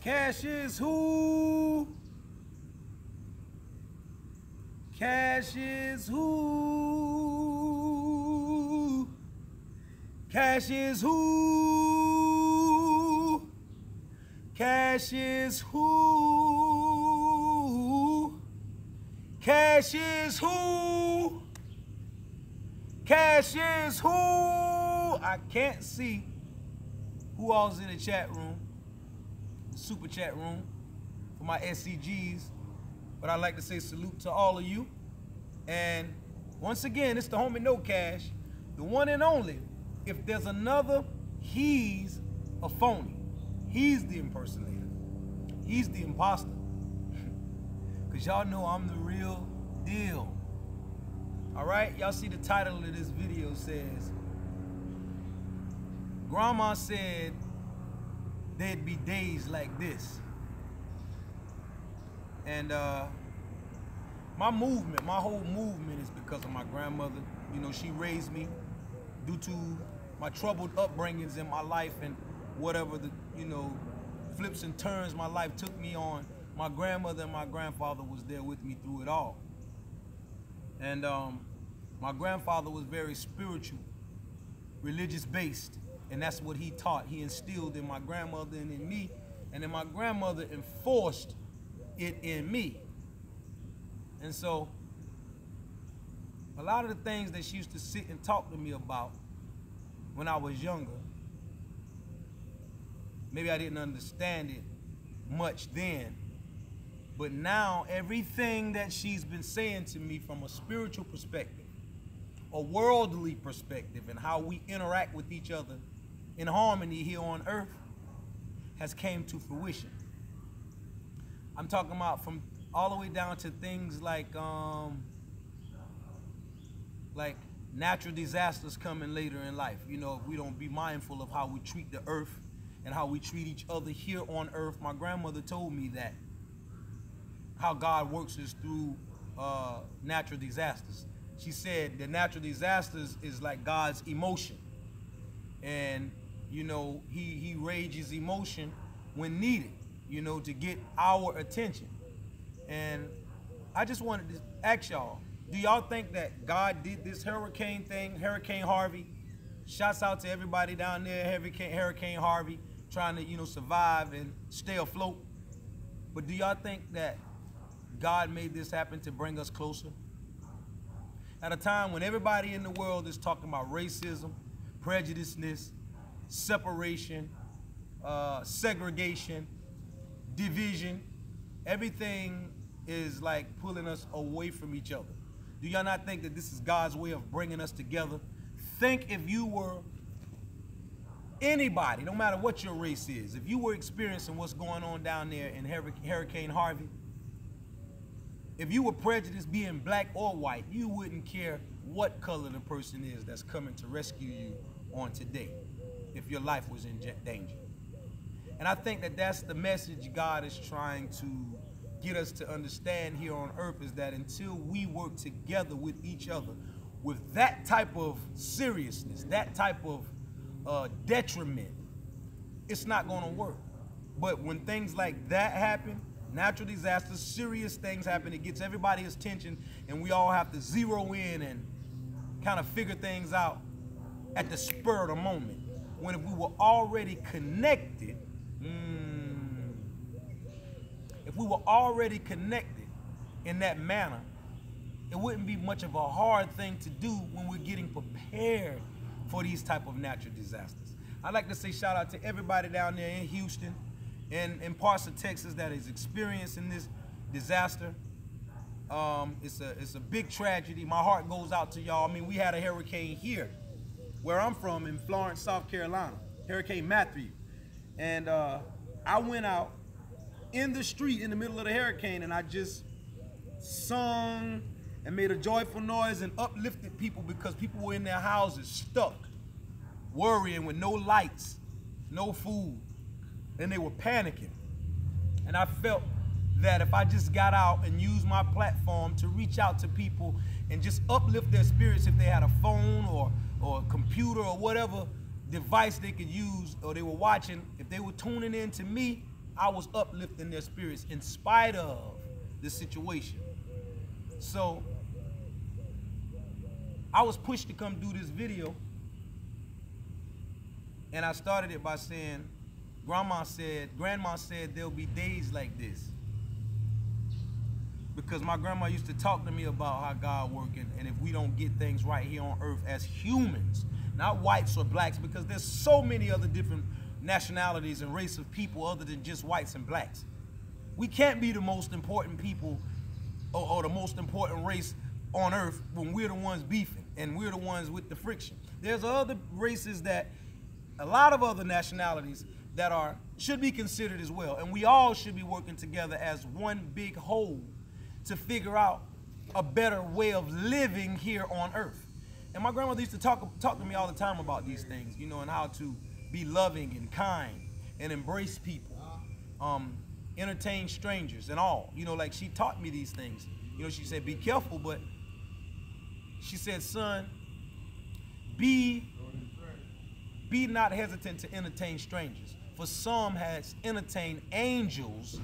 Cash is who? Cash is who? Cash is who? Cash is who? Cash is who? Cash is who? I can't see who all's in the chat room, the super chat room for my SCGs, but I'd like to say salute to all of you. And once again, it's the homie kNOw, the one and only. If there's another, he's a phony. He's the impersonator. He's the imposter. Because y'all know I'm the real deal. All right, y'all see the title of this video says, Grandma said there'd be days like this. And my movement, my whole movement is because of my grandmother. You know, she raised me due to my troubled upbringings in my life and whatever the, you know, flips and turns my life took me on. My grandmother and my grandfather was there with me through it all. And my grandfather was very spiritual, religious based, and that's what he taught. He instilled in my grandmother and in me, and then my grandmother enforced it in me. And so a lot of the things that she used to sit and talk to me about when I was younger, maybe I didn't understand it much then, but now everything that she's been saying to me from a spiritual perspective, a worldly perspective, and how we interact with each other in harmony here on earth has came to fruition. I'm talking about from all the way down to things like natural disasters coming later in life. You know, if we don't be mindful of how we treat the earth and how we treat each other here on earth. My grandmother told me that how God works is through natural disasters. She said the natural disasters is like God's emotion. And, you know, he rages emotion when needed, you know, to get our attention. And I just wanted to ask y'all, do y'all think that God did this hurricane thing, Hurricane Harvey? Shouts out to everybody down there, Hurricane Harvey, trying to, you know, survive and stay afloat. But do y'all think that God made this happen to bring us closer? At a time when everybody in the world is talking about racism, prejudiceness, separation, segregation, division, everything is like pulling us away from each other. Do y'all not think that this is God's way of bringing us together? Think if you were anybody, no matter what your race is, if you were experiencing what's going on down there in Hurricane Harvey, if you were prejudiced being black or white, you wouldn't care what color the person is that's coming to rescue you on today if your life was in danger. And I think that that's the message God is trying to get us to understand here on earth, is that until we work together with each other with that type of seriousness, that type of detriment, it's not going to work. But when things like that happen, natural disasters, serious things happen, it gets everybody's attention, and we all have to zero in and kind of figure things out at the spur of the moment. When if we were already connected, if we were already connected in that manner, it wouldn't be much of a hard thing to do when we're getting prepared for these type of natural disasters. I'd like to say shout out to everybody down there in Houston and in parts of Texas that is experiencing this disaster. It's a big tragedy. My heart goes out to y'all. I mean, we had a hurricane here where I'm from in Florence, South Carolina, Hurricane Matthew. And I went out in the street in the middle of the hurricane, and I just sung and made a joyful noise and uplifted people, because people were in their houses stuck, worrying with no lights, no food, and they were panicking. And I felt that if I just got out and used my platform to reach out to people and just uplift their spirits, if they had a phone or a computer or whatever device they could use, or they were watching, if they were tuning in to me, I was uplifting their spirits in spite of the situation. So I was pushed to come do this video, and I started it by saying, Grandma said there'll be days like this. Because my grandma used to talk to me about how God working, and if we don't get things right here on earth as humans, not whites or blacks, because there's so many other different nationalities and race of people other than just whites and blacks. We can't be the most important people or the most important race on earth when we're the ones beefing and we're the ones with the friction. There's other races that, a lot of other nationalities that should be considered as well, and we all should be working together as one big whole to figure out a better way of living here on earth. And my grandmother used to talk to me all the time about these things, you know, and how to be loving and kind and embrace people, entertain strangers and all. You know, like she taught me these things. You know, she said, be careful, but she said, son, be not hesitant to entertain strangers. For some has entertained angels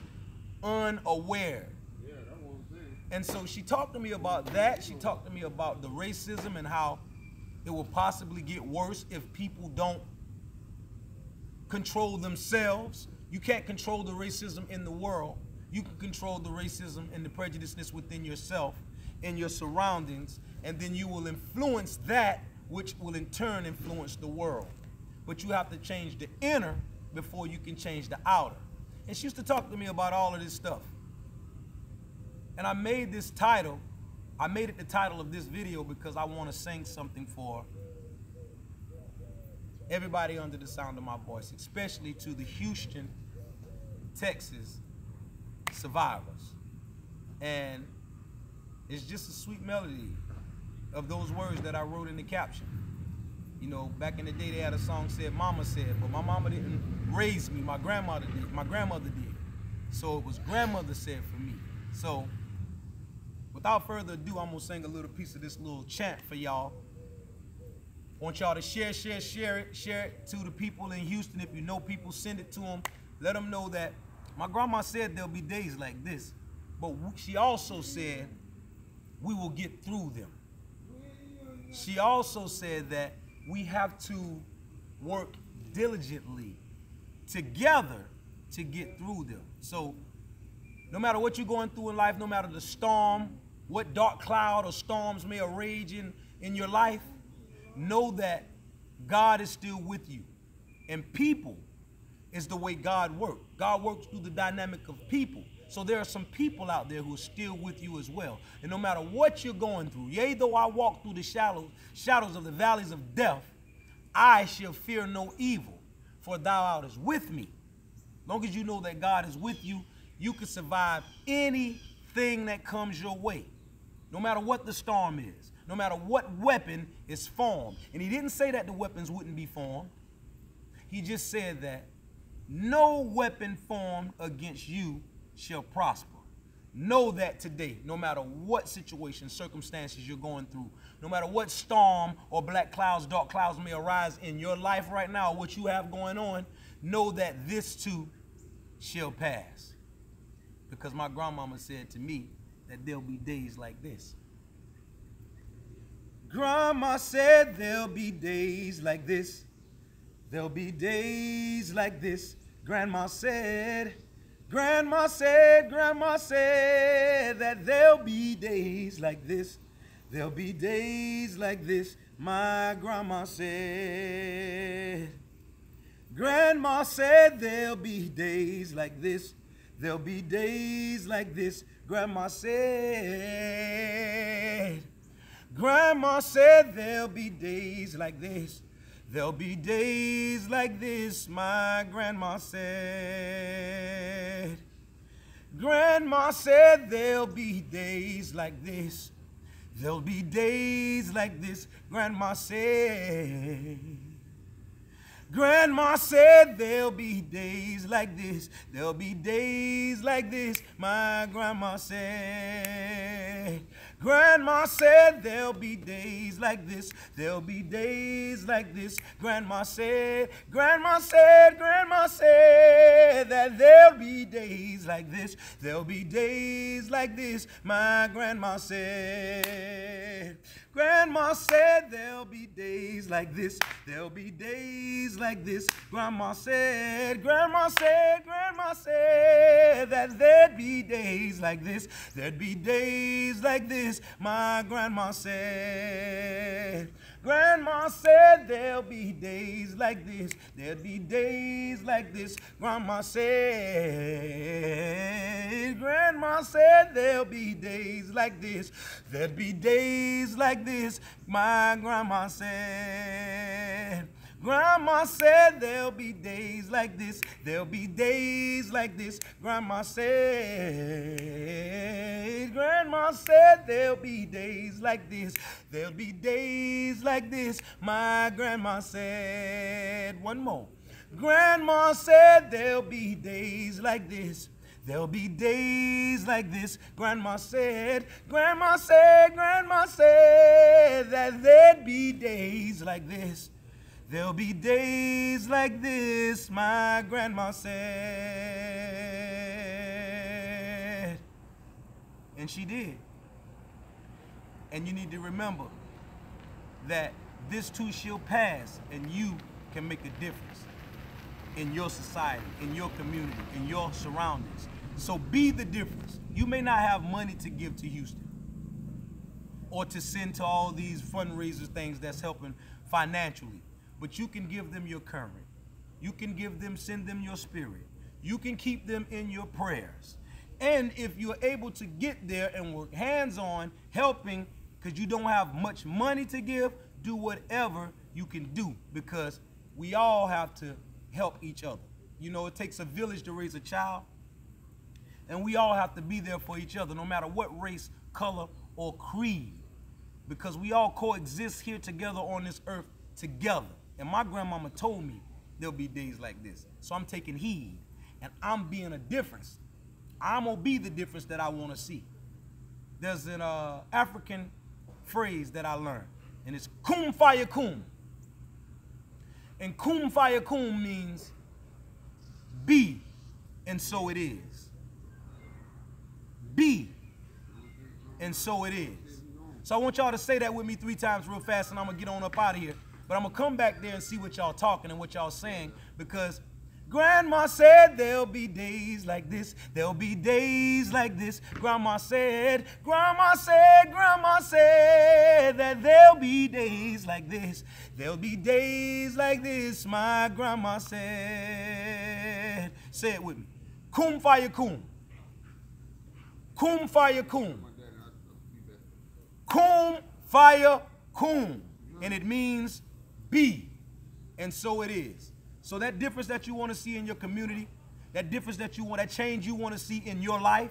unaware. And so she talked to me about that. She talked to me about the racism and how it will possibly get worse if people don't control themselves. You can't control the racism in the world. You can control the racism and the prejudiceness within yourself and your surroundings, and then you will influence that, which will in turn influence the world. But you have to change the inner before you can change the outer. And she used to talk to me about all of this stuff. And I made this title, I made it the title of this video because I want to sing something for everybody under the sound of my voice, especially to the Houston, Texas survivors. And it's just a sweet melody of those words that I wrote in the caption. You know, back in the day they had a song said, Mama said, but my mama didn't raise me, my grandmother did. So it was grandmother said for me. So without further ado, I'm gonna sing a little piece of this little chant for y'all. I want y'all to share it to the people in Houston. If you know people, send it to them. Let them know that my grandma said there'll be days like this, but she also said we will get through them. She also said that we have to work diligently together to get through them. So no matter what you're going through in life, no matter the storm, what dark cloud or storms may rage in your life, know that God is still with you. And people is the way God works. God works through the dynamic of people. So there are some people out there who are still with you as well. And no matter what you're going through, yea, though I walk through the shadows of the valleys of death, I shall fear no evil, for thou art with me. Long as you know that God is with you, you can survive anything that comes your way, no matter what the storm is, no matter what weapon is formed. And he didn't say that the weapons wouldn't be formed. He just said that no weapon formed against you shall prosper. Know that today, no matter what situation, circumstances you're going through, no matter what storm or black clouds, dark clouds may arise in your life right now, what you have going on, know that this too shall pass. Because my grandmama said to me that there'll be days like this. Grandma said there'll be days like this. There'll be days like this. Grandma said that there'll be days like this. There'll be days like this, my grandma said. Grandma said there'll be days like this. There'll be days like this, grandma said. Grandma said there'll be days like this. There'll be days like this, my grandma said. Grandma said there'll be days like this. There'll be days like this, grandma said. Grandma said there'll be days like this. There'll be days like this, my grandma said. Grandma said there'll be days like this. There'll be days like this, grandma said. Grandma said that there'll be days like this. There'll be days like this, my grandma said. Grandma said there'll be days like this. There'll be days like this, grandma said. Grandma said that there'd be days like this. There'd be days like this, my grandma said. Grandma said there'll be days like this. There'd be days like this, grandma said. Grandma said there'll be days like this. There'd be days like this, my grandma said. Grandma said there'll be days like this. There'll be days like this, grandma said. Grandma said there'll be days like this. There'll be days like this, my grandma said. One more. Grandma said there'll be days like this. There'll be days like this, grandma said. Grandma said that there'd be days like this. There'll be days like this, my grandma said. And she did. And you need to remember that this too shall pass, and you can make a difference in your society, in your community, in your surroundings. So be the difference. You may not have money to give to Houston or to send to all these fundraiser things that's helping financially, but you can give them your current. You can give them, send them your spirit. You can keep them in your prayers. And if you're able to get there and work hands-on helping, because you don't have much money to give, do whatever you can do, because we all have to help each other. You know, it takes a village to raise a child, and we all have to be there for each other, no matter what race, color, or creed, because we all coexist here together on this earth together. And my grandmama told me there'll be days like this. So I'm taking heed, and I'm being a difference. I'm gonna be the difference that I wanna see. There's an African phrase that I learned, and it's kum faya kum. And kum faya kum means be, and so it is. Be, and so it is. So I want y'all to say that with me 3 times real fast, and I'm gonna get on up out of here. But I'm gonna come back there and see what y'all talking and what y'all saying, because grandma said there'll be days like this. There'll be days like this. Grandma said that there'll be days like this. There'll be days like this, my grandma said. Say it with me. Kum faya kum. Kum faya kum. Kum faya kum. And it means be, and so it is. So that difference that you want to see in your community, that difference that you want, that change you want to see in your life,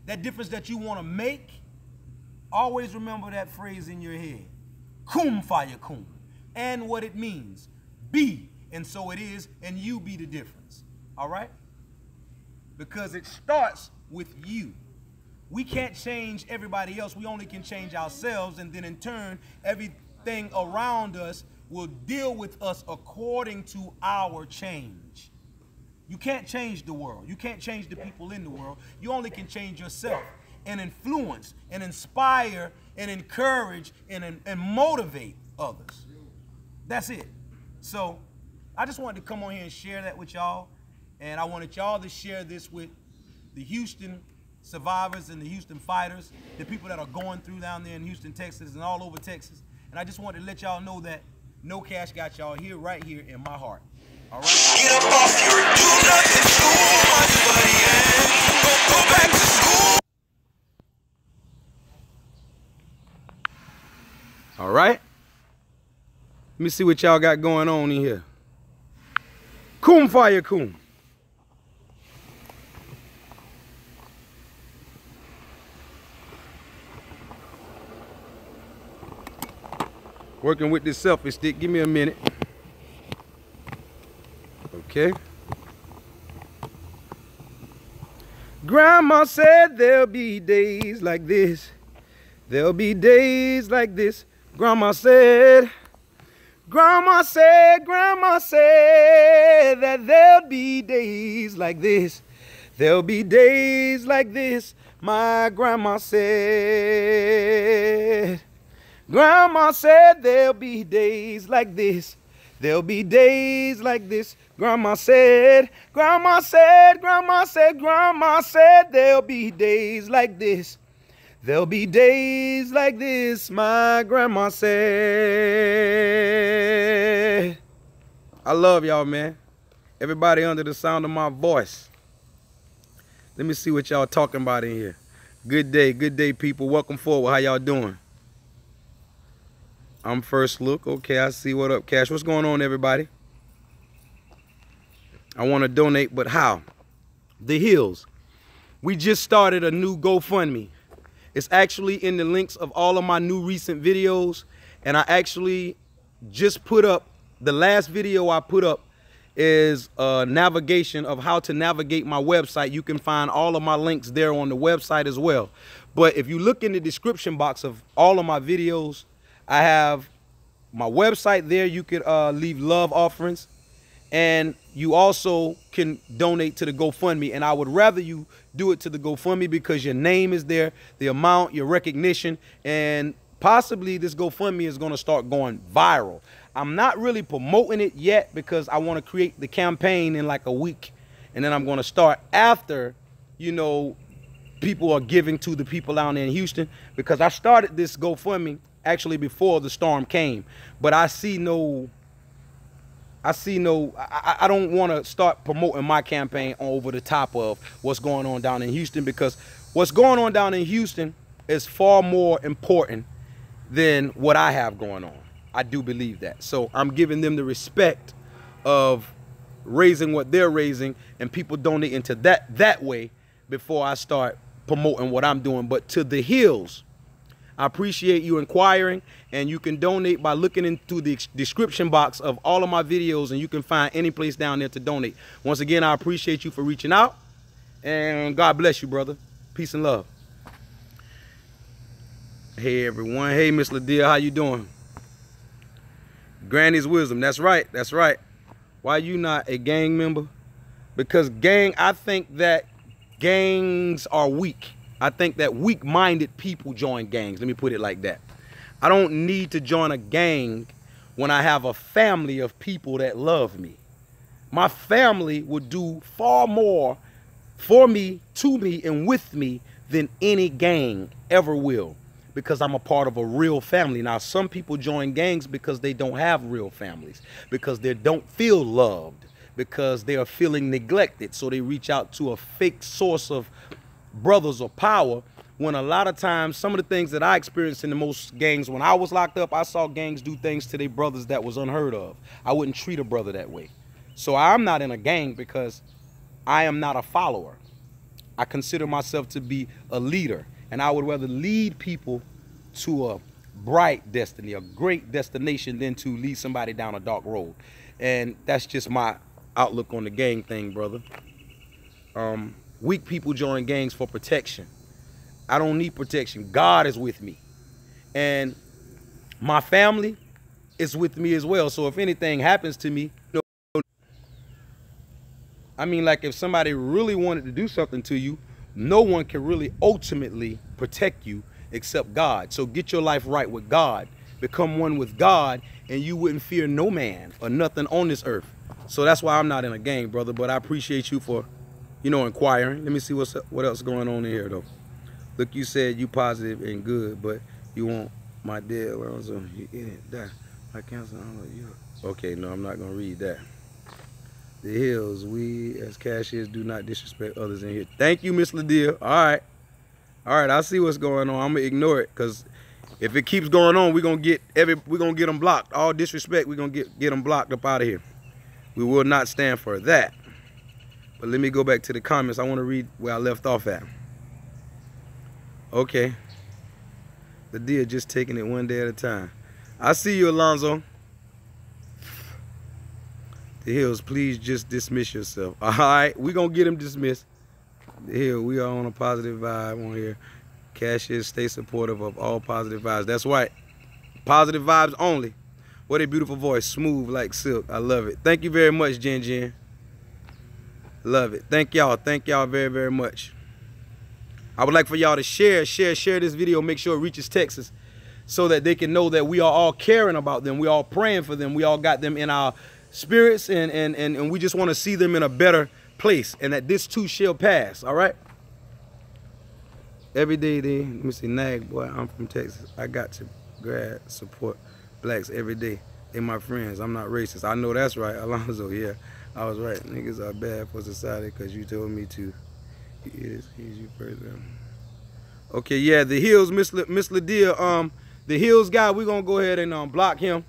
that difference that you want to make, always remember that phrase in your head. Kum faya kum. And what it means. Be, and so it is, and you be the difference. All right? Because it starts with you. We can't change everybody else. We only can change ourselves, and then in turn, everything around us will deal with us according to our change. You can't change the world. You can't change the people in the world. You only can change yourself and influence and inspire and encourage and motivate others. That's it. So I just wanted to come on here and share that with y'all, and I wanted y'all to share this with the Houston survivors and the Houston fighters, the people that are going through down there in Houston, Texas, and all over Texas. And I just wanted to let y'all know that kNOw got y'all here, right here in my heart. All right? Get up off your do-nothing school money, buddy, and go back to school. All right? Let me see what y'all got going on in here. Kum faya kum. Working with this selfie stick. Give me a minute. Okay. Grandma said there'll be days like this. There'll be days like this. Grandma said that there'll be days like this. There'll be days like this. My grandma said. Grandma said there'll be days like this. There'll be days like this. Grandma said there'll be days like this. There'll be days like this, my grandma said. I love y'all, man. Everybody under the sound of my voice. Let me see what y'all talking about in here. Good day, people. Welcome forward. How y'all doing? I'm First Look. Okay, I see. What up, Cash? What's going on, everybody? I want to donate, but how? The Hills. We just started a new GoFundMe. It's actually in the links of all of my new recent videos. And I actually just put up, the last video I put up is a navigation of how to navigate my website. You can find all of my links there on the website as well. But if you look in the description box of all of my videos, I have my website there. You could leave love offerings. And you also can donate to the GoFundMe. And I would rather you do it to the GoFundMe because your name is there, the amount, your recognition, and possibly this GoFundMe is going to start going viral. I'm not really promoting it yet because I want to create the campaign in like a week. And then I'm going to start after, you know, people are giving to the people down there in Houston, because I started this GoFundMe actually before the storm came. But I don't want to start promoting my campaign over the top of what's going on down in Houston, because what's going on down in Houston is far more important than what I have going on. I do believe that. So I'm giving them the respect of raising what they're raising and people donating to that way before I start promoting what I'm doing. But to the Hills, I appreciate you inquiring, and you can donate by looking into the description box of all of my videos, and you can find any place down there to donate. Once again, I appreciate you for reaching out, and God bless you, brother. Peace and love. Hey, everyone. Hey, Miss Ladia, how you doing? Granny's wisdom. That's right. That's right. Why you not a gang member? Because I think that gangs are weak. I think that weak-minded people join gangs. Let me put it like that. I don't need to join a gang when I have a family of people that love me. My family would do far more for me, to me, and with me than any gang ever will, because I'm a part of a real family. Now, some people join gangs because they don't have real families, because they don't feel loved, because they are feeling neglected. So they reach out to a fake source of brothers or power, when a lot of times some of the things that I experienced in the most gangs, when I was locked up, I saw gangs do things to their brothers that was unheard of. I wouldn't treat a brother that way. So I'm not in a gang because I am not a follower. I consider myself to be a leader, and I would rather lead people to a bright destiny, a great destination, than to lead somebody down a dark road. And that's just my outlook on the gang thing, brother. Weak people join gangs for protection. I don't need protection. God is with me. And my family is with me as well. So if anything happens to me, I mean, like if somebody really wanted to do something to you, no one can really ultimately protect you except God. So get your life right with God. Become one with God, and you wouldn't fear no man or nothing on this earth. So that's why I'm not in a gang, brother. But I appreciate you for, you know, inquiring. Let me see what else going on in here, though. Look, you said you positive and good, but you want my dead ones on you in it. That I cancel all of you. Okay, no, I'm not gonna read that. The Hills, we as cashiers do not disrespect others in here. Thank you, Miss Ladia. All right, I see what's going on. I'm gonna ignore it, because if it keeps going on, we're gonna get them blocked. All disrespect, we're gonna get them blocked up out of here. We will not stand for that. But let me go back to the comments. I want to read where I left off at. Okay. The deal, just taking it one day at a time. I see you, Alonzo. The Hills, please just dismiss yourself. All right, we're going to get him dismissed. The Hill, we are on a positive vibe on here. Cashiers, stay supportive of all positive vibes. That's right. Positive vibes only. What a beautiful voice. Smooth like silk. I love it. Thank you very much, Jen Jen. Love it. Thank y'all. Thank y'all very, very much. I would like for y'all to share this video. Make sure it reaches Texas so that they can know that we are all caring about them. We all praying for them. We all got them in our spirits, and we just want to see them in a better place, and that this too shall pass. All right? Every day they, let me see, Nag, boy, I'm from Texas. I got to grad support blacks every day. They my friends. I'm not racist. I know that's right, Alonzo. Yeah, I was right. Niggas are bad for society because you told me to. Here's you further. Okay, yeah, the Hills, Miss Ladia, the Hills guy, we're gonna go ahead and block him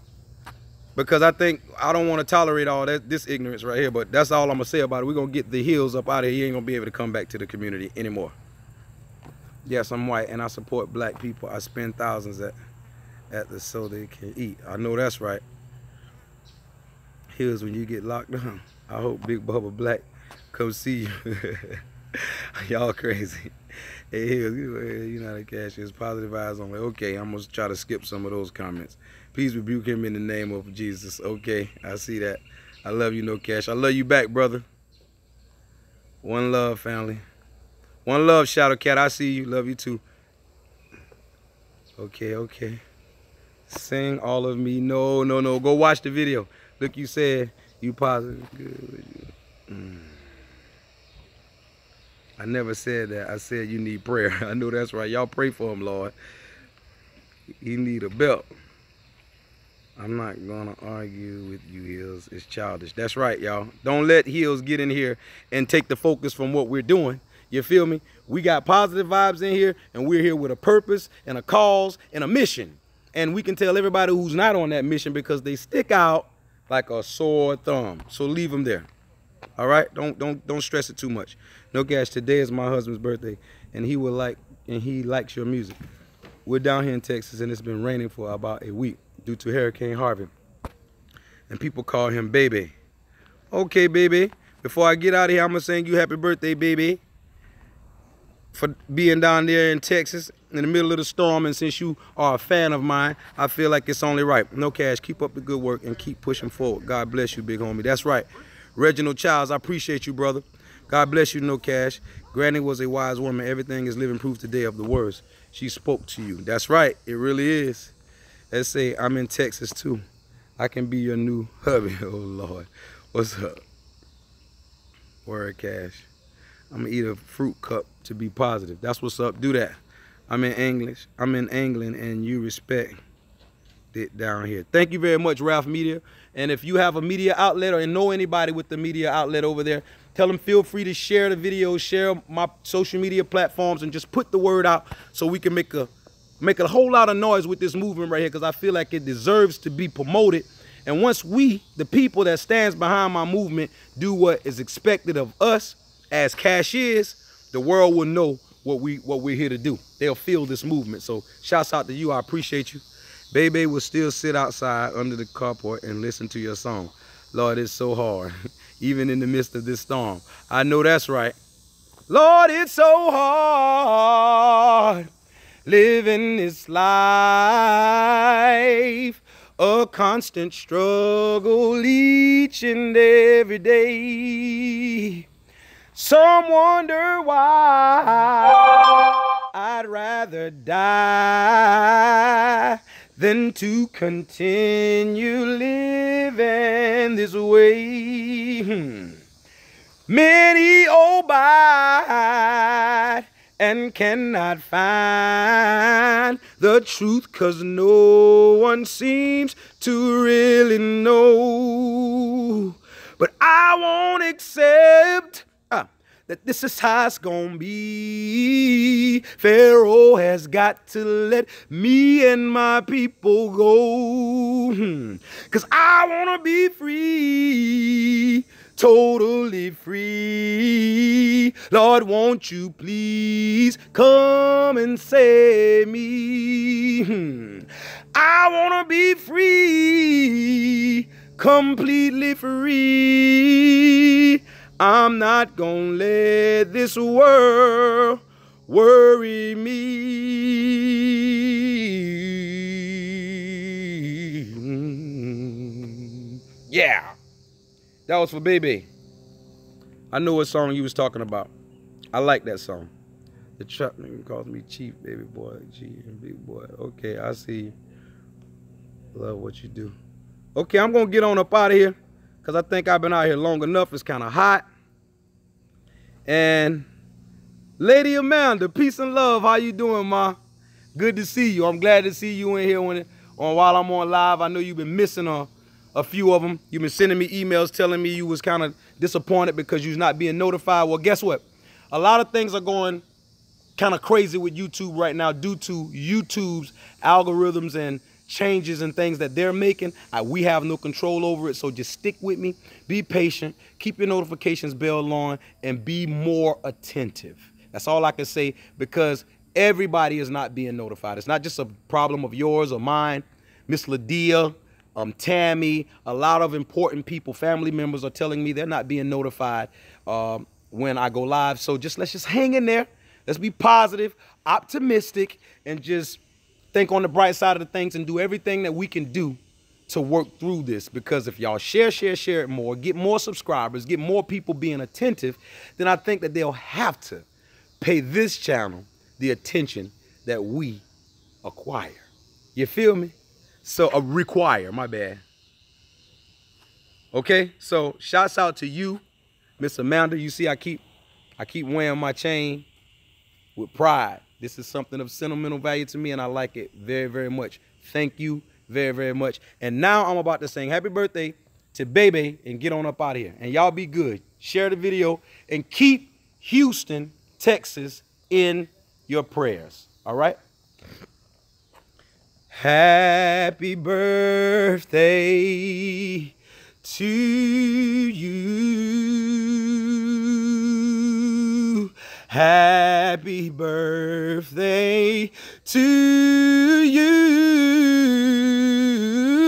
because I think I don't want to tolerate all this ignorance right here. But that's all I'm gonna say about it. We're gonna get the Hills up out of here. He ain't gonna be able to come back to the community anymore. Yes, I'm white and I support black people. I spend thousands at the so they can eat. I know that's right. Hills, when you get locked down, I hope Big Bubba Black come see you. Y'all crazy. Hey, Hills, you know the cash is positive eyes only. Okay, I'm gonna try to skip some of those comments. Please rebuke him in the name of Jesus. Okay, I see that. I love you, No Cash. I love you back, brother. One love, family. One love, Shadow Cat. I see you. Love you too. Okay, okay. Sing all of me. No, no, no. Go watch the video. Look, you said you positive. Good. I never said that. I said you need prayer. I know that's right. Y'all pray for him, Lord. He need a belt. I'm not gonna argue with you, Hills. It's childish. That's right, y'all. Don't let Hills get in here and take the focus from what we're doing. You feel me? We got positive vibes in here, and we're here with a purpose and a cause and a mission. And we can tell everybody who's not on that mission because they stick out like a sore thumb. So leave them there. All right? Don't stress it too much. No Cash, today is my husband's birthday, and he likes your music. We're down here in Texas, and it's been raining for about a week due to Hurricane Harvey. And people call him Baby. Okay, baby. Before I get out of here, I'm gonna sing you happy birthday, baby. For being down there in Texas in the middle of the storm, and since you are a fan of mine, I feel like it's only right. No Cash, keep up the good work and keep pushing forward. God bless you, big homie. That's right. Reginald Childs, I appreciate you, brother. God bless you, No Cash. Granny was a wise woman. Everything is living proof today of the words she spoke to you. That's right. It really is. Let's say I'm in Texas too. I can be your new hubby. Oh, Lord. What's up? Word, Cash. I'm going to eat a fruit cup to be positive. That's what's up. Do that. I'm in English. I'm in England, and you respect it down here. Thank you very much, Ralph Media. And if you have a media outlet or know anybody with the media outlet over there, tell them feel free to share the videos, share my social media platforms, and just put the word out so we can make a whole lot of noise with this movement right here, because I feel like it deserves to be promoted. And once we, the people that stands behind my movement, do what is expected of us as cashiers, the world will know what we're here to do. They'll feel this movement. So shouts out to you. I appreciate you. Baby will still sit outside under the carport and listen to your song. Lord, it's so hard, even in the midst of this storm. I know that's right. Lord, it's so hard living this life, a constant struggle each and every day. Some wonder why I'd rather die than to continue living this way. Many abide and cannot find the truth, 'cause no one seems to really know. But I won't accept that this is how it's gonna be. Pharaoh has got to let me and my people go. 'Cause I wanna be free, totally free. Lord, won't you please come and save me? I wanna be free, completely free. I'm not gonna let this world worry me. Yeah, that was for Baby. I know what song you was talking about. I like that song. The trap nigga calls me Chief, baby boy, G and big boy. Okay, I see you. Love what you do. Okay, I'm gonna get on up out of here because I think I've been out here long enough. It's kind of hot. And Lady Amanda, peace and love. How you doing, ma? Good to see you. I'm glad to see you in here while I'm on live. I know you've been missing a few of them. You've been sending me emails telling me you was kind of disappointed because you was not being notified. Well, guess what? A lot of things are going kind of crazy with YouTube right now due to YouTube's algorithms and changes and things that they're making. We have no control over it, so just stick with me. Be patient. Keep your notifications bell on and be more attentive. That's all I can say, because everybody is not being notified. It's not just a problem of yours or mine. Miss Lydia, Tammy, a lot of important people, family members are telling me they're not being notified when I go live. So let's just hang in there. Let's be positive, optimistic, and just think on the bright side of the things and do everything that we can do to work through this. Because if y'all share it more, get more subscribers, get more people being attentive, then I think that they'll have to pay this channel the attention that we acquire. You feel me? So, require, my bad. Okay, so shouts out to you, Miss Amanda. You see, I keep wearing my chain with pride. This is something of sentimental value to me, and I like it very, very much. Thank you very, very much. And now I'm about to sing happy birthday to Baby and get on up out of here. And y'all be good. Share the video and keep Houston, Texas in your prayers. All right? Happy birthday to you. Happy birthday to you.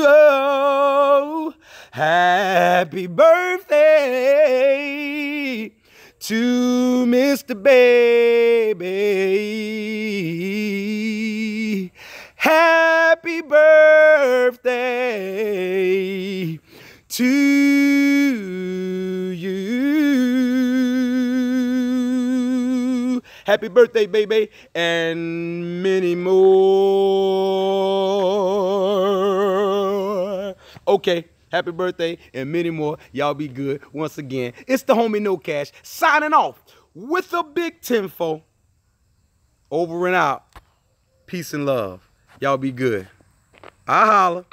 Oh, happy birthday to Mr. Baby. Happy birthday to you. Happy birthday, baby, and many more. Okay, happy birthday and many more. Y'all be good. Once again, it's the homie kNOw signing off with a big 10-4. Over and out. Peace and love. Y'all be good. I holla.